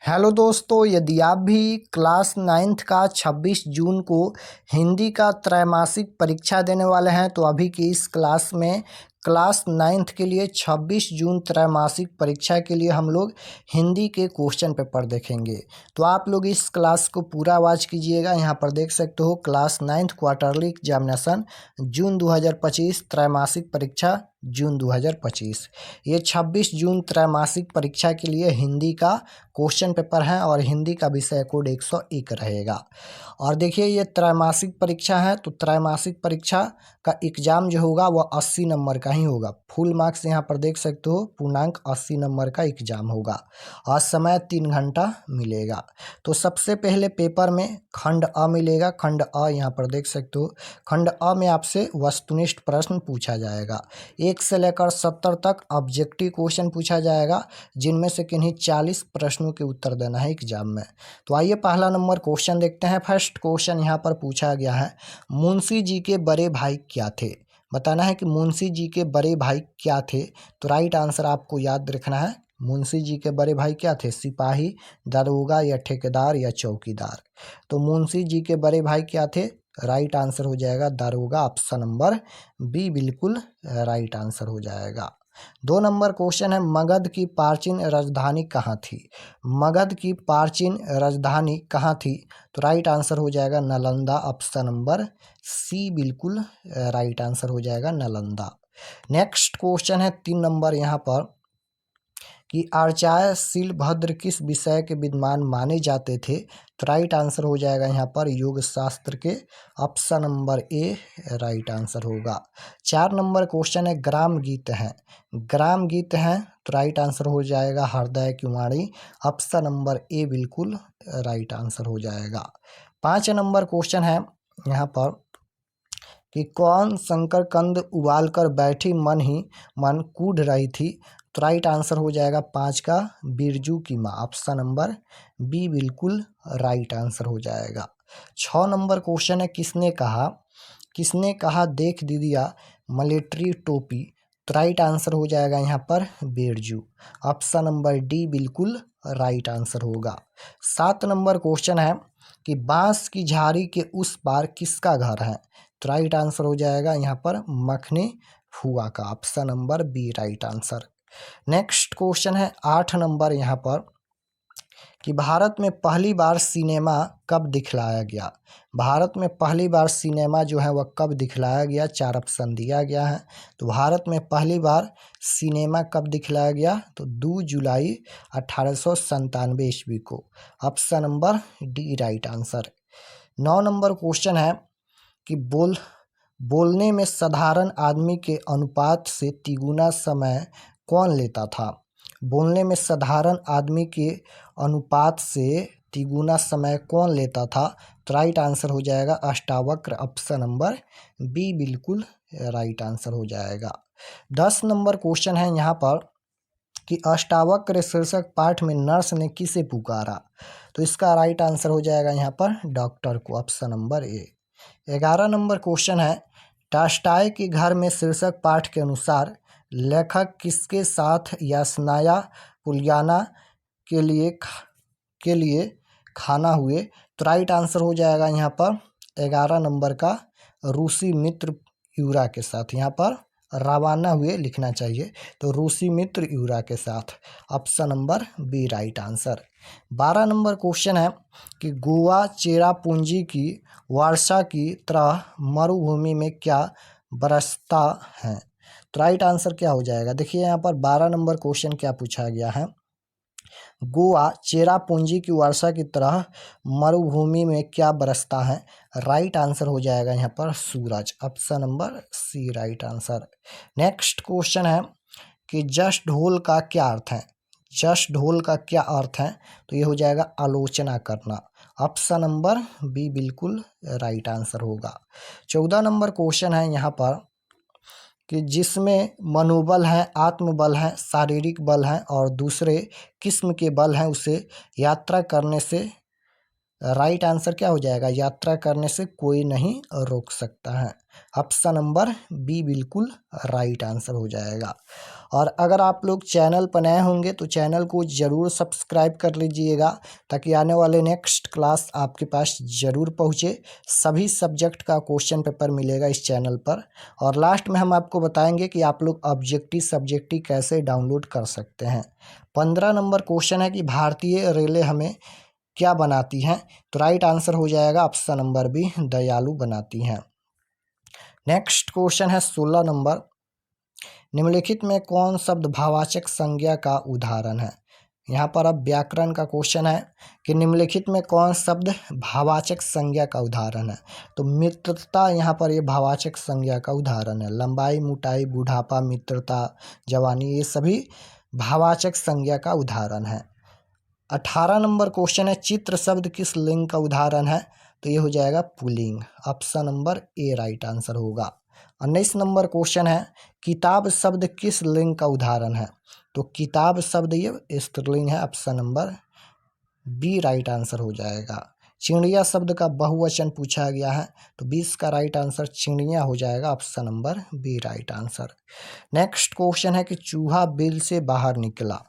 Hello दोस्तों, यदि आप भी क्लास 9th का 26 जून को हिंदी का त्रैमासिक परीक्षा देने वाले हैं तो अभी की इस क्लास में क्लास 9th के लिए 26 जून त्रैमासिक परीक्षा के लिए हम लोग हिंदी के क्वेश्चन पेपर देखेंगे। तो आप लोग इस क्लास को पूरा वॉच कीजिएगा। यहाँ पर देख सकते हो क्लास 9th क्वार्टरली एग्जामिनेशन जून 2025 त्रैमासिक परीक्षा जून 2025। ये 26 जून त्रैमासिक परीक्षा के लिए हिंदी का क्वेश्चन पेपर है और हिंदी का विषय कोड 101 रहेगा। और देखिए ये त्रैमासिक परीक्षा है तो त्रैमासिक परीक्षा का एग्जाम जो होगा वह 80 नंबर का ही होगा। फुल मार्क्स यहाँ पर देख सकते हो, पूर्णांक 80 नंबर का एग्जाम होगा और समय 3 घंटा मिलेगा। तो सबसे पहले पेपर में खंड अ मिलेगा। खंड अ यहाँ पर देख सकते हो, खंड अ में आपसे वस्तुनिष्ठ प्रश्न पूछा जाएगा। 1 से लेकर 70 तक ऑब्जेक्टिव क्वेश्चन पूछा जाएगा, जिनमें से किन्हीं 40 प्रश्नों के उत्तर देना है एग्जाम में। तो आइए पहला नंबर क्वेश्चन देखते हैं। फर्स्ट क्वेश्चन यहाँ पर पूछा गया है, मुंशी जी के बड़े भाई क्या थे। बताना है कि मुंशी जी के बड़े भाई क्या थे। तो राइट आंसर आपको याद रखना है, मुंशी जी के बड़े भाई क्या थे, सिपाही, दरोगा या ठेकेदार या चौकीदार। तो मुंशी जी के बड़े भाई क्या थे, राइट आंसर हो जाएगा दरोगा। ऑप्शन नंबर बी बिल्कुल राइट आंसर हो जाएगा। 2 नंबर क्वेश्चन है, मगध की प्राचीन राजधानी कहाँ थी। मगध की प्राचीन राजधानी कहाँ थी। तो राइट आंसर हो जाएगा नालंदा। ऑप्शन नंबर सी बिल्कुल राइट आंसर हो जाएगा नालंदा। नेक्स्ट क्वेश्चन है 3 नंबर यहाँ पर कि आचार्य शीलभद्र किस विषय के विद्वान माने जाते थे। तो राइट आंसर हो जाएगा यहाँ पर योग शास्त्र के। Option number A right answer होगा। 4 नंबर क्वेश्चन है, ग्राम गीत है। ग्राम गीत है तो राइट आंसर हो जाएगा हृदय की वाणी। ऑप्शन नंबर ए बिल्कुल राइट आंसर हो जाएगा। 5 नंबर क्वेश्चन है यहाँ पर कि कौन शंकरकंद उबाल कर बैठी मन ही मन कूढ़ रही थी। तो राइट आंसर हो जाएगा 5 का बिरजू की माँ। ऑप्शन नंबर बी बिल्कुल राइट आंसर हो जाएगा। 6 नंबर क्वेश्चन है, किसने कहा देख दीदिया मलेट्री टोपी। तो राइट आंसर हो जाएगा यहाँ पर बिरजू। ऑप्शन नंबर डी बिल्कुल राइट आंसर होगा। 7 नंबर क्वेश्चन है कि बांस की झाड़ी के उस पार किसका घर है। तो राइट आंसर हो जाएगा यहाँ पर मखनी फुआ का। Option number B right answer. Next question है 8 नंबर यहाँ पर कि भारत में पहली बार सिनेमा कब दिखलाया गया। भारत में पहली बार सिनेमा जो है वह कब दिखलाया गया। 4 ऑप्शन दिया गया है। तो भारत में पहली बार सिनेमा कब दिखलाया गया, तो 2 जुलाई 1897 ईस्वी को। Option number D right answer. 9 number question है कि बोलने में साधारण आदमी के अनुपात से तिगुना समय कौन लेता था। बोलने में साधारण आदमी के अनुपात से तिगुना समय कौन लेता था। तो राइट आंसर हो जाएगा अष्टावक्र। ऑप्शन नंबर बी बिल्कुल राइट आंसर हो जाएगा। 10 नंबर क्वेश्चन है यहाँ पर कि अष्टावक्र शीर्षक पाठ में नर्स ने किसे पुकारा। तो इसका राइट आंसर हो जाएगा यहाँ पर डॉक्टर को। ऑप्शन नंबर ए। 11 नंबर क्वेश्चन है, टॉल्स्टॉय के घर में शीर्षक पाठ के अनुसार लेखक किसके साथ यासनाया पुलियाना के लिए खाना हुए। तो राइट आंसर हो जाएगा यहाँ पर 11 नंबर का रूसी मित्र यूरा के साथ। यहाँ पर रवाना हुए लिखना चाहिए, तो रूसी मित्र यूरा के साथ। Option number B right answer. 12 number question है कि गोवा चेरापूंजी की वर्षा की तरह मरुभूमि में क्या बरसता है। तो राइट आंसर क्या हो जाएगा। देखिए यहाँ पर 12 नंबर क्वेश्चन क्या पूछा गया है, गोवा चेरापूंजी की वर्षा की तरह मरुभूमि में क्या बरसता है। राइट आंसर हो जाएगा यहाँ पर सूरज। Option number C right answer. Next question है कि जस्ट ढोल का क्या अर्थ है। जस्ट ढोल का क्या अर्थ है, तो ये हो जाएगा आलोचना करना। ऑप्शन नंबर बी बिल्कुल राइट आंसर होगा। 14 नंबर क्वेश्चन है यहाँ पर कि जिसमें मनोबल है, आत्मबल है, शारीरिक बल है और दूसरे किस्म के बल हैं, उसे यात्रा करने से राइट आंसर क्या हो जाएगा, यात्रा करने से कोई नहीं रोक सकता है। ऑप्शन नंबर बी बिल्कुल राइट आंसर हो जाएगा। और अगर आप लोग चैनल पर नए होंगे तो चैनल को ज़रूर सब्सक्राइब कर लीजिएगा, ताकि आने वाले नेक्स्ट क्लास आपके पास ज़रूर पहुँचे। सभी सब्जेक्ट का क्वेश्चन पेपर मिलेगा इस चैनल पर। और लास्ट में हम आपको बताएंगे कि आप लोग ऑब्जेक्टिव सब्जेक्टिव कैसे डाउनलोड कर सकते हैं। 15 नंबर क्वेश्चन है कि भारतीय रेलवे हमें क्या बनाती हैं, तो राइट आंसर हो जाएगा ऑप्शन नंबर बी, दयालु बनाती हैं। नेक्स्ट क्वेश्चन है 16 नंबर, निम्नलिखित में कौन शब्द भाववाचक संज्ञा का उदाहरण है। यहाँ पर अब व्याकरण का क्वेश्चन है कि निम्नलिखित में कौन शब्द भाववाचक संज्ञा का उदाहरण है। तो मित्रता यहाँ पर ये भाववाचक संज्ञा का उदाहरण है। लंबाई, मोटाई, बुढ़ापा, मित्रता, जवानी, ये सभी भाववाचक संज्ञा का उदाहरण है। 18 नंबर क्वेश्चन है, चित्र शब्द किस लिंग का उदाहरण है, तो ये हो जाएगा pulling, option number A right answer होगा। 19 नंबर क्वेश्चन है, किताब शब्द किस लिंग का उदाहरण है, तो किताब शब्द ये स्त्रीलिंग है, option number B right answer हो जाएगा। चिड़िया शब्द का बहुवचन पूछा गया है, तो 20 का राइट आंसर चिड़िया हो जाएगा, option number B right answer. Next question है कि चूहा बिल से बाहर निकला,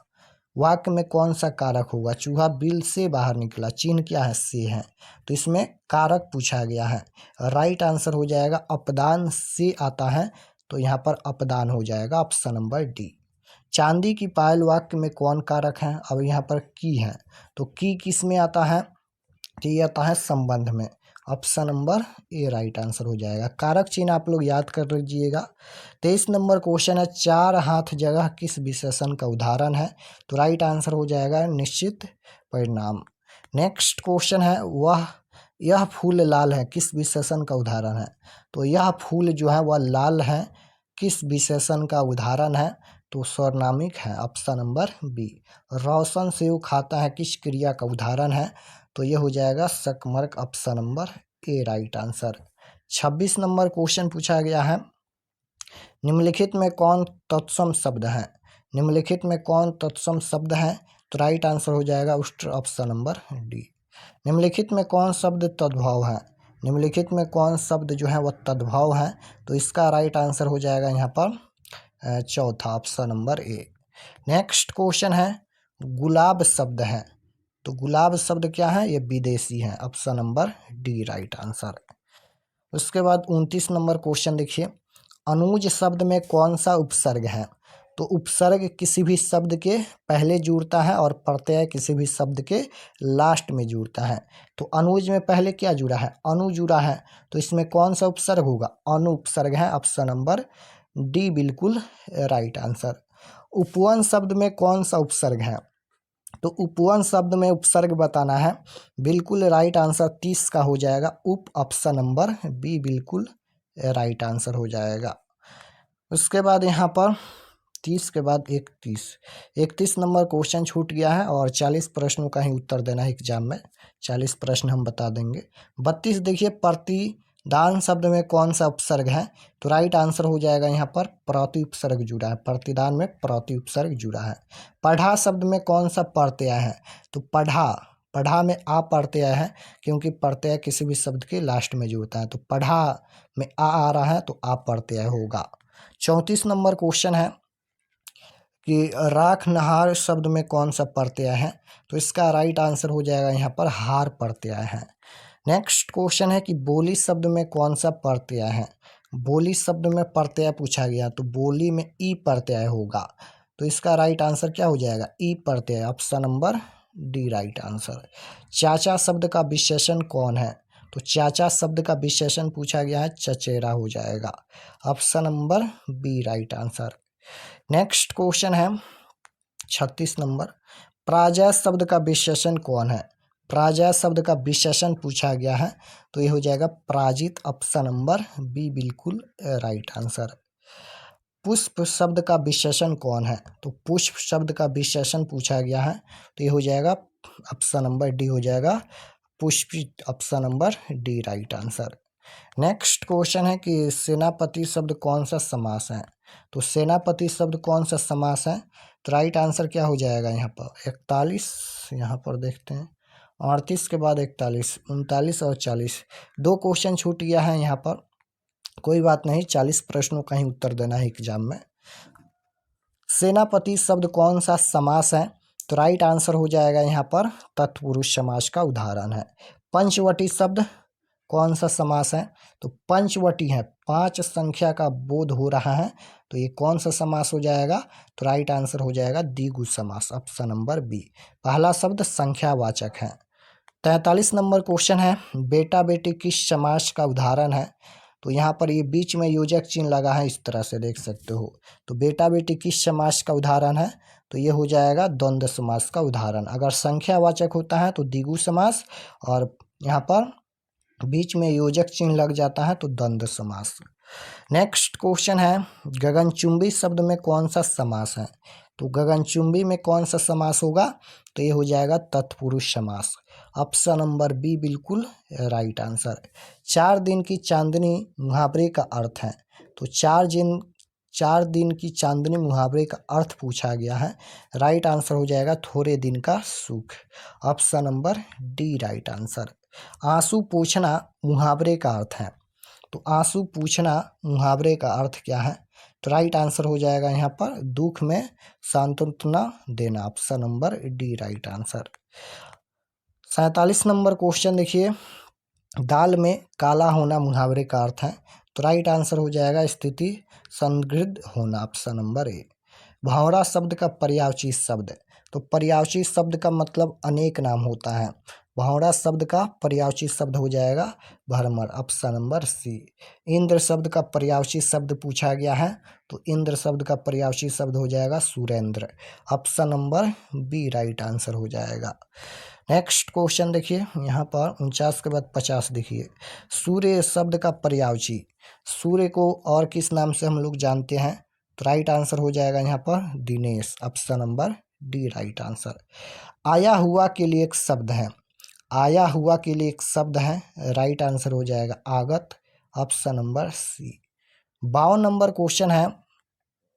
वाक्य में कौन सा कारक होगा। चूहा बिल से बाहर निकला, चिन्ह क्या है, से है, तो इसमें कारक पूछा गया है। राइट आंसर हो जाएगा अपदान से आता है, तो यहाँ पर अपदान हो जाएगा, ऑप्शन नंबर डी। चांदी की पायल वाक्य में कौन कारक है, अब यहाँ पर की है, तो की किस में आता है, तो ये आता है संबंध में, option number A right answer हो जाएगा। कारक चिन्ह आप लोग याद कर लीजिएगा। 23 नंबर क्वेश्चन है, चार हाथ जगह किस विशेषण का उदाहरण है, तो राइट आंसर हो जाएगा निश्चित परिणाम। नेक्स्ट क्वेश्चन है, यह फूल लाल है किस विशेषण का उदाहरण है, तो यह फूल जो है वह लाल है, किस विशेषण का उदाहरण है, तो सर्वनामिक है, ऑप्शन नंबर बी। रोशन सेव खाता है किस क्रिया का उदाहरण है, तो ये हो जाएगा सकमर्क, option number A right answer. 26 number question पूछा गया है, निम्नलिखित में कौन तत्सम शब्द है, निम्नलिखित में कौन तत्सम शब्द है, तो राइट आंसर हो जाएगा उष्ट्र, ऑप्शन नंबर डी। निम्नलिखित में कौन शब्द तद्भव है, निम्नलिखित में कौन शब्द जो है वह तद्भव है, तो इसका राइट आंसर हो जाएगा यहाँ पर चौथा, ऑप्शन नंबर ए। नेक्स्ट क्वेश्चन है, गुलाब शब्द है, तो गुलाब शब्द क्या है, ये विदेशी है, option number D right answer. उसके बाद 29 नंबर क्वेश्चन देखिए, अनुज शब्द में कौन सा उपसर्ग है, तो उपसर्ग किसी भी शब्द के पहले जुड़ता है और प्रत्यय किसी भी शब्द के लास्ट में जुड़ता है। तो अनुज में पहले क्या जुड़ा है, अनु जुड़ा है, तो इसमें कौन सा उपसर्ग होगा, अनु उपसर्ग है, ऑप्शन नंबर डी बिल्कुल राइट आंसर। उपवन शब्द में कौन सा उपसर्ग है, तो उपवन शब्द में उपसर्ग बताना है, बिल्कुल राइट आंसर 30 का हो जाएगा, उप, ऑप्शन नंबर बी बिल्कुल राइट आंसर हो जाएगा। उसके बाद यहाँ पर 30 के बाद 31 नंबर क्वेश्चन छूट गया है और 40 प्रश्नों का ही उत्तर देना है एग्जाम में, 40 प्रश्न हम बता देंगे। 32 देखिए, प्रतिदान शब्द में कौन सा उपसर्ग है, तो राइट आंसर हो जाएगा यहाँ पर प्रति उपसर्ग जुड़ा है, प्रतिदान में प्रति उपसर्ग जुड़ा है। पढ़ा शब्द में कौन सा प्रत्यय है, तो पढ़ा में आ प्रत्यय है, क्योंकि प्रत्यय किसी भी शब्द के लास्ट में जुड़ता है, तो पढ़ा में आ रहा है तो आ प्रत्यय होगा। 34 नंबर क्वेश्चन है कि राखनहार शब्द में कौन सा प्रत्यय है, तो इसका राइट आंसर हो जाएगा यहाँ पर हार प्रत्यय है। नेक्स्ट क्वेश्चन है कि बोली शब्द में कौन सा प्रत्यय है, बोली शब्द में प्रत्यय पूछा गया, तो बोली में ई प्रत्यय होगा, तो इसका राइट आंसर क्या हो जाएगा, ई प्रत्यय, option number D right answer. चाचा शब्द का विशेषण कौन है, तो चाचा शब्द का विशेषण पूछा गया है, चचेरा हो जाएगा, option number B right answer. Next question है 36 नंबर, प्राजय शब्द का विशेषण कौन है, प्राजय शब्द का विशेषण पूछा गया है, तो ये हो जाएगा प्राजित, ऑप्शन नंबर बी बिल्कुल राइट आंसर। पुष्प शब्द का विशेषण कौन है, तो पुष्प शब्द का विशेषण पूछा गया है, तो ये हो जाएगा ऑप्शन नंबर डी हो जाएगा पुष्पित, option number D right answer. Next question है कि सेनापति शब्द कौन सा समास है, तो सेनापति शब्द कौन सा समास है, तो राइट आंसर क्या हो जाएगा यहाँ पर 41, यहाँ पर देखते हैं 38 के बाद 41, 39 और 40, दो क्वेश्चन छूट गया है यहाँ पर। कोई बात नहीं, 40 प्रश्नों का ही उत्तर देना है एग्जाम में। सेनापति शब्द कौन सा समास है? तो राइट आंसर हो जाएगा यहाँ पर तत्पुरुष समास का उदाहरण है। पंचवटी शब्द कौन सा समास है? तो पंचवटी है, 5 संख्या का बोध हो रहा है, तो ये कौन सा समास हो जाएगा? तो राइट आंसर हो जाएगा द्विगु समास, ऑप्शन नंबर बी। पहला शब्द संख्यावाचक है। 43 नंबर क्वेश्चन है, बेटा बेटी किस समास का उदाहरण है? तो यहाँ पर ये बीच में योजक चिन्ह लगा है, इस तरह से देख सकते हो। तो बेटा बेटी किस समास का उदाहरण है? तो ये हो जाएगा द्वंद्व समास का उदाहरण। अगर संख्यावाचक होता है तो द्विगु समास, और यहाँ पर बीच में योजक चिन्ह लग जाता है तो द्वंद्व समास। नेक्स्ट क्वेश्चन है, गगनचुंबी शब्द में कौन सा समास है? तो गगनचुंबी में कौन सा समास होगा? तो ये हो जाएगा तत्पुरुष समास, ऑप्शन नंबर बी बिल्कुल राइट आंसर। 4 दिन की चांदनी मुहावरे का अर्थ है। तो 4 दिन की चांदनी मुहावरे का अर्थ पूछा गया है। राइट आंसर हो जाएगा थोड़े दिन का सुख, option number D right answer. आंसू पूछना मुहावरे का अर्थ है। तो आंसू पूछना मुहावरे का अर्थ क्या है? तो राइट आंसर हो जाएगा यहाँ पर दुख में सांत्वना देना, option number D right answer. 47 number question देखिए, दाल में काला होना मुहावरे का अर्थ है। तो राइट आंसर हो जाएगा स्थिति संदिग्ध होना, ऑप्शन नंबर ए। भंवरा शब्द का पर्यायवाची शब्द। तो पर्यायवाची शब्द का मतलब अनेक नाम होता है। भंवरा शब्द का पर्यायवाची शब्द हो जाएगा भरमर, ऑप्शन नंबर सी। इंद्र शब्द का पर्यायवाची शब्द पूछा गया है। तो इंद्र शब्द का पर्यायवाची शब्द हो जाएगा Surendra, option number B right answer हो जाएगा। नेक्स्ट क्वेश्चन देखिए, यहाँ पर 49 के बाद 50 देखिए, सूर्य शब्द का पर्यायवाची। सूर्य को और किस नाम से हम लोग जानते हैं? तो राइट आंसर हो जाएगा यहाँ पर Dinesh, option number D right answer. आया हुआ के लिए एक शब्द है। आया हुआ के लिए एक शब्द है, राइट आंसर हो जाएगा आगत, option number C. 52 number question है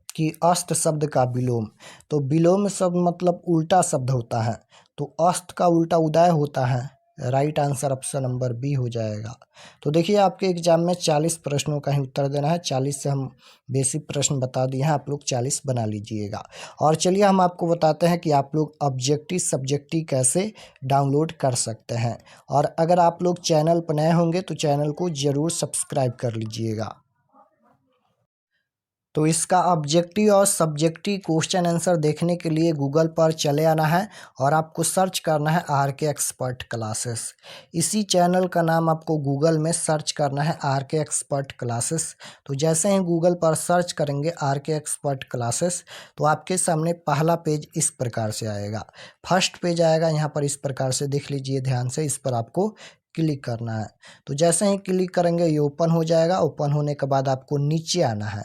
कि अस्त शब्द का विलोम। तो विलोम शब्द मतलब उल्टा शब्द होता है। तो अस्त का उल्टा उदय होता है, right answer option number B हो जाएगा। तो देखिए आपके एग्जाम में 40 प्रश्नों का ही उत्तर देना है। 40 से हम बेसिक प्रश्न बता दिए हैं, आप लोग 40 बना लीजिएगा। और चलिए हम आपको बताते हैं कि आप लोग ऑब्जेक्टिव सब्जेक्टिव कैसे डाउनलोड कर सकते हैं। और अगर आप लोग चैनल पर नए होंगे तो चैनल को ज़रूर सब्सक्राइब कर लीजिएगा। तो इसका ऑब्जेक्टिव और सब्जेक्टिव क्वेश्चन आंसर देखने के लिए गूगल पर चले आना है और आपको सर्च करना है आर के एक्सपर्ट क्लासेस। इसी चैनल का नाम आपको गूगल में सर्च करना है आर के एक्सपर्ट क्लासेस। तो जैसे ही गूगल पर सर्च करेंगे आर के एक्सपर्ट क्लासेस, तो आपके सामने पहला पेज इस प्रकार से आएगा। फर्स्ट पेज आएगा, यहाँ पर इस प्रकार से देख लीजिए ध्यान से, इस पर आपको क्लिक करना है। तो जैसे ही क्लिक करेंगे ये ओपन हो जाएगा। ओपन होने के बाद आपको नीचे आना है।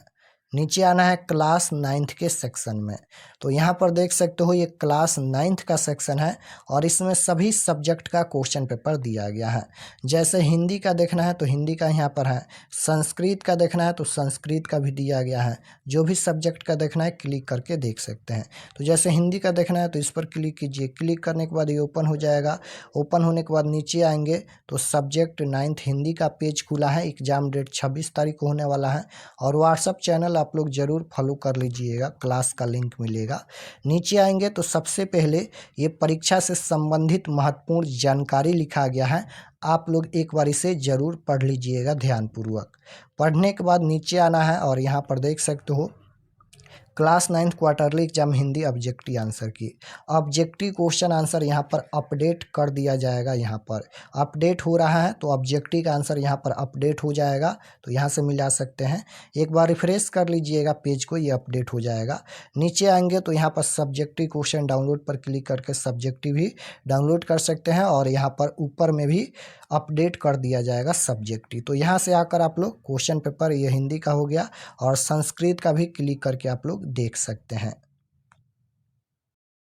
नीचे आना है क्लास 9th के सेक्शन में। तो यहाँ पर देख सकते हो ये क्लास 9th का सेक्शन है और इसमें सभी सब्जेक्ट का क्वेश्चन पेपर दिया गया है। जैसे हिंदी का देखना है तो हिंदी का यहाँ पर है, संस्कृत का देखना है तो संस्कृत का भी दिया गया है। जो भी सब्जेक्ट का देखना है क्लिक करके देख सकते हैं। तो जैसे हिंदी का देखना है तो इस पर क्लिक कीजिए। क्लिक करने के बाद ये ओपन हो जाएगा। ओपन होने के बाद नीचे आएंगे तो सब्जेक्ट 9th हिंदी का पेज खुला है। एग्जाम डेट 26 तारीख को होने वाला है और व्हाट्सअप चैनल आप लोग ज़रूर फॉलो कर लीजिएगा, क्लास का लिंक मिलेगा। नीचे आएंगे तो सबसे पहले ये परीक्षा से संबंधित महत्वपूर्ण जानकारी लिखा गया है। आप लोग एक बार इसे ज़रूर पढ़ लीजिएगा ध्यानपूर्वक। पढ़ने के बाद नीचे आना है और यहाँ पर देख सकते हो class 9th quarterly exam Hindi objective answer की ऑब्जेक्टिव क्वेश्चन आंसर यहाँ पर अपडेट कर दिया जाएगा। यहाँ पर अपडेट हो रहा है तो ऑब्जेक्टिव का आंसर यहाँ पर अपडेट हो जाएगा। तो यहाँ से मिला सकते हैं, एक बार रिफ्रेश कर लीजिएगा पेज को, ये अपडेट हो जाएगा। नीचे आएंगे तो यहाँ पर सब्जेक्टिव क्वेश्चन डाउनलोड पर क्लिक करके सब्जेक्टिव भी डाउनलोड कर सकते हैं और यहाँ पर ऊपर में भी अपडेट कर दिया जाएगा सब्जेक्टिव। तो यहाँ से आकर आप लोग क्वेश्चन पेपर ये हिंदी का हो गया और संस्कृत का भी क्लिक करके आप लोग देख सकते हैं।